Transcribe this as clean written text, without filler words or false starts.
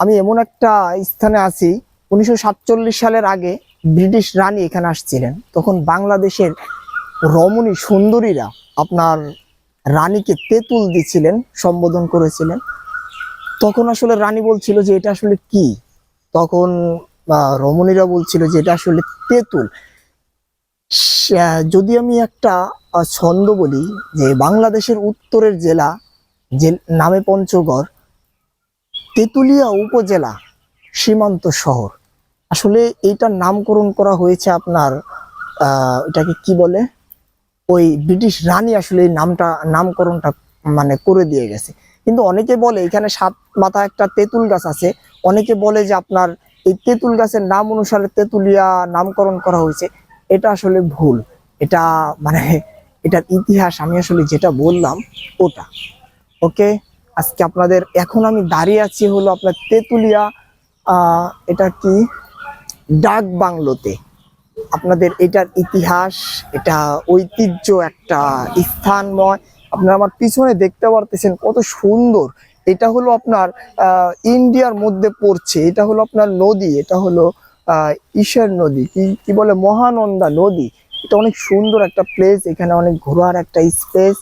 আমি এমন একটা স্থানে আছি, 1947 সালের আগে ব্রিটিশ রানী এখানে আসছিলেন। তখন বাংলাদেশের রমণী সুন্দরীরা আপনার রানীকে তেঁতুল দিছিলেন, সম্বোধন করেছিলেন। তখন আসলে রানী বলছিল যে এটা আসলে কি, তখন রমণীরা বলছিল যে এটা আসলে তেঁতুল। যদি আমি একটা ছন্দ বলি, যে বাংলাদেশের উত্তরের জেলা যে নামে পঞ্চগড়, তেঁতুলিয়া উপজেলা, সীমান্ত শহর। আসলে এইটার নামকরণ করা হয়েছে আপনার এটাকে কি বলে, ওই ব্রিটিশ রানী আসলে এই নামকরণটা মানে করে দিয়ে গেছে। কিন্তু অনেকে বলে এখানে 7 মাথা একটা তেঁতুল গাছ আছে, অনেকে বলে যে আপনার এই তেঁতুল গাছের নাম অনুসারে তেঁতুলিয়া নামকরণ করা হয়েছে। এটা আসলে ভুল। এটা মানে এটার ইতিহাস আমি আসলে যেটা বললাম ওটা। ওকে, আজকে আপনাদের এখন আমি দাঁড়িয়ে আছি হলো আপনার তেঁতুলিয়া, এটা কি ডাক বাংলোতে। আপনাদের এটার ইতিহাস, এটা ঐতিহ্য একটা স্থানময়। আপনারা আমার পিছনে দেখতে পারতেছেন কত সুন্দর। এটা হলো আপনার ইন্ডিয়ার মধ্যে পড়ছে। এটা হলো আপনার নদী, এটা হলো ঈশ্বর নদী, কি কি বলে, মহানন্দা নদী। এটা অনেক সুন্দর একটা প্লেস, এখানে অনেক ঘোরার একটা স্পেস।